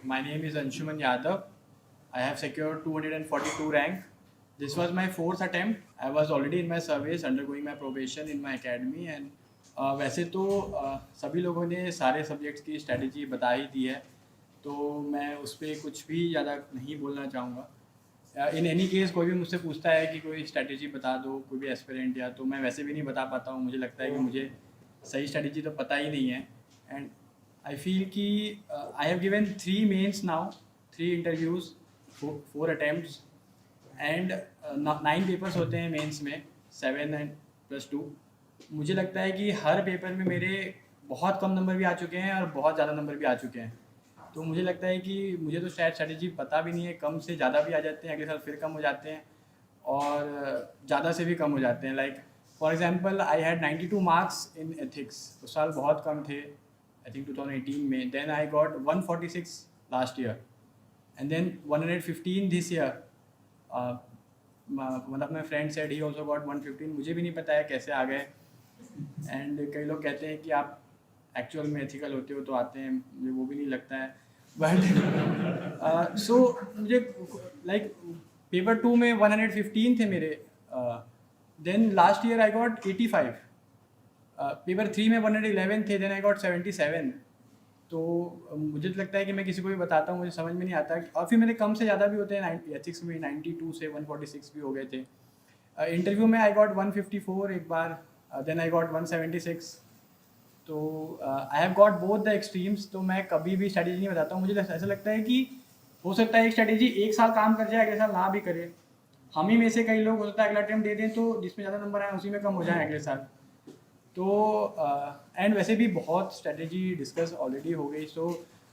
My name is Anshuman Yadav. I have secured 242 rank. This was my fourth attempt. I was already in my service, undergoing my probation in my academy and वैसे तो सभी लोगों ने सारे subjects की strategy बता ही दी है, तो मैं उस पर कुछ भी ज़्यादा नहीं बोलना चाहूँगा। इन एनी केस कोई भी मुझसे पूछता है कि कोई स्ट्रेटजी बता दो, कोई भी एस्पिरेंट या, तो मैं वैसे भी नहीं बता पाता हूँ। मुझे लगता है कि मुझे सही स्ट्रेटजी तो पता ही नहीं है। एंड आई फील कि I have given 3 mains now, 3 interviews, 4 attempts and 9 papers होते हैं मेंस में, 7 एंड +2। मुझे लगता है कि हर पेपर में मेरे बहुत कम नंबर भी आ चुके हैं और बहुत ज़्यादा नंबर भी आ चुके हैं। तो मुझे लगता है कि मुझे तो शायद स्ट्रैटेजी पता भी नहीं है, कम से ज़्यादा भी आ जाते हैं, अगले साल फिर कम हो जाते हैं और ज़्यादा से भी कम हो जाते हैं। Like for example I had 92 marks in ethics, उस साल बहुत कम थे, आई थिंक 2018 में। Then I got 146 last year and then 115 this year. मतलब my friend said he also got 115। मुझे भी नहीं पता है कैसे आ गए। एंड कई लोग कहते हैं कि आप एक्चुअल में एथिकल होते हो तो आते हैं, मुझे वो भी नहीं लगता है। बट सो मुझे लाइक पेपर 2 में 115 थे मेरे। Then last year I got 85। Paper 3 में 111 थे, देन आई गॉट 77। तो मुझे तो लगता है कि मैं किसी को भी बताता हूँ, मुझे समझ में नहीं आता। और फिर मेरे कम से ज़्यादा भी होते हैं, एथिक्स में 92 से 146 भी हो गए थे। इंटरव्यू में आई गॉट 154 एक बार, देन आई गॉट 176। तो I have got both the extremes. तो मैं कभी भी स्ट्रैटेजी नहीं बताता हूँ। मुझे ऐसा लगता है कि हो सकता है एक स्ट्रैटेजी एक साल काम कर जाए, अगले साल ना भी करे। हम ही में से कई लोग हो सकता है अगला अटेम्प्ट दे दें तो जिसमें ज़्यादा नंबर आए उसी में कम हो जाए अगले साल। तो एंड वैसे भी बहुत स्ट्रैटेजी डिस्कस ऑलरेडी हो गई। So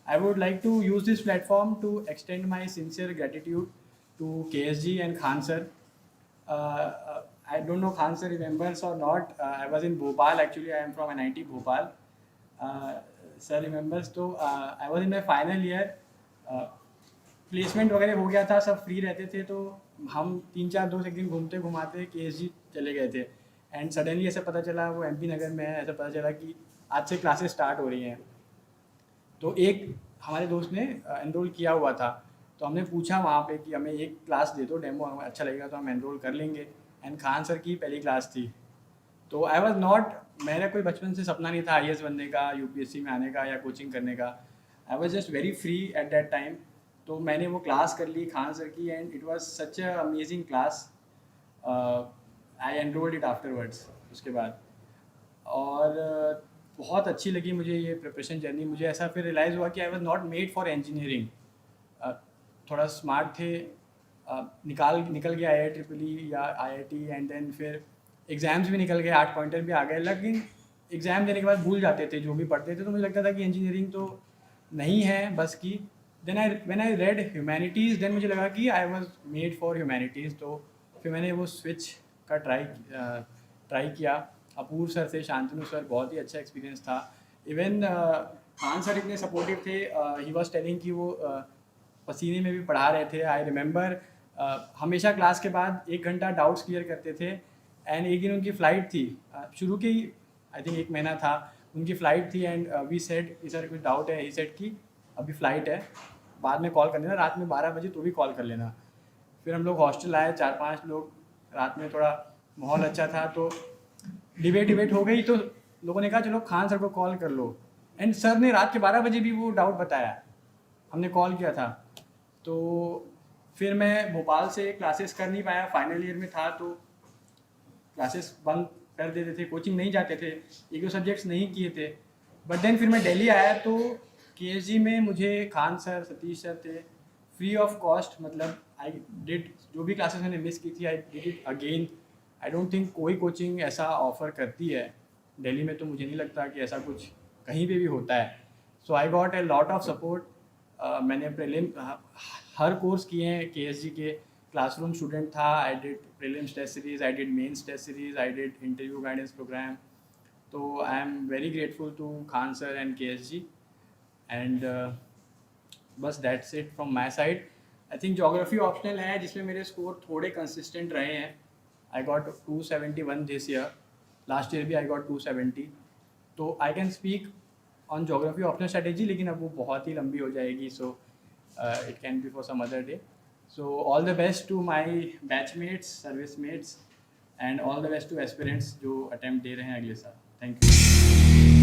I would like to use this platform to extend my sincere gratitude to KSG and Khan sir. I don't know Khan sir remembers or not. I was in Bhopal actually. I am from NIT Bhopal. Sir remembers. तो I was in my final year. Placement वगैरह हो गया था, सब free रहते थे, तो हम 3-4 दोस्त एक दिन घूमते घुमाते KSG चले गए थे। एंड सडनली ऐसा पता चला वो MP नगर में है, ऐसा पता चला कि आज से क्लासेस स्टार्ट हो रही हैं। तो एक हमारे दोस्त ने एनरोल किया हुआ था, तो हमने पूछा वहाँ पे कि हमें एक क्लास दे दो डेमो, हमें अच्छा लगेगा तो हम एनरोल कर लेंगे। एंड खान सर की पहली क्लास थी। तो आई वॉज नॉट, मेरा कोई बचपन से सपना नहीं था IAS बनने का, UPSC में आने का या कोचिंग करने का। I was just very free at that time. तो मैंने वो क्लास कर ली खान सर की and it was such a amazing class. I enrolled it afterwards उसके बाद। और बहुत अच्छी लगी मुझे ये प्रिपरेशन जर्नी। मुझे ऐसा फिर रियलाइज़ हुआ कि I was not made for engineering. थोड़ा स्मार्ट थे, निकल गया IIEEE या IIT एंड देन फिर एग्ज़ाम्स भी निकल गए, 8 पॉइंटर भी आ गए, लेकिन एग्ज़ाम देने के बाद भूल जाते थे जो भी पढ़ते थे। तो मुझे लगता था कि इंजीनियरिंग तो नहीं है बस की। Then when I read humanities, then मुझे लगा कि I was made for humanities. तो फिर मैंने वो स्विच का ट्राई किया। अपूर्व सर से, शांतनु सर, बहुत ही अच्छा एक्सपीरियंस था। इवन खान सर इतने सपोर्टिव थे, ही वॉज टेलिंग कि वो पसीने में भी पढ़ा रहे थे। आई रिमेंबर हमेशा क्लास के बाद 1 घंटा डाउट्स क्लियर करते थे। एंड एक दिन उनकी फ़्लाइट थी, शुरू के ही आई थिंक 1 महीना था उनकी फ़्लाइट थी। एंड वी सेड कि सर कुछ डाउट है, ही सेड कि अभी फ़्लाइट है, बाद में कॉल कर लेना, रात में 12 बजे तो भी कॉल कर लेना। फिर हम लोग हॉस्टल आए, 4-5 लोग, रात में थोड़ा माहौल अच्छा था, तो डिबेट हो गई। तो लोगों ने कहा चलो खान सर को कॉल कर लो। एंड सर ने रात के 12 बजे भी वो डाउट बताया, हमने कॉल किया था। तो फिर मैं भोपाल से क्लासेस कर नहीं पाया, फाइनल ईयर में था, तो क्लासेस बंद कर देते थे, कोचिंग नहीं जाते थे, 1-2 सब्जेक्ट्स नहीं किए थे। बट देन फिर मैं दिल्ली आया तो KSG में मुझे खान सर, सतीश सर थे, फ्री ऑफ कॉस्ट। मतलब आई डिड, जो भी क्लासेस मैंने मिस की थी I did it again. I don't think कोई कोचिंग ऐसा ऑफ़र करती है दिल्ली में, तो मुझे नहीं लगता कि ऐसा कुछ कहीं पे भी होता है। So I got a lot of support. मैंने प्रीलिम हर कोर्स किए हैं KSG के, क्लासरूम स्टूडेंट था, I did prelims test series, I did mains test series, I did interview guidance programme. तो I am very grateful to Khan sir and KSG। And बस that's it from my side. I think geography optional है जिसमें मेरे score थोड़े consistent रहे हैं। I got 271 this year, last year भी I got 270। तो I can speak on geography optional strategy, लेकिन अब वो बहुत ही लंबी हो जाएगी। सो It can be for some other day. So all the best to my batchmates, service mates, and all the best to aspirants जो attempt दे रहे हैं अगले साल. Thank you.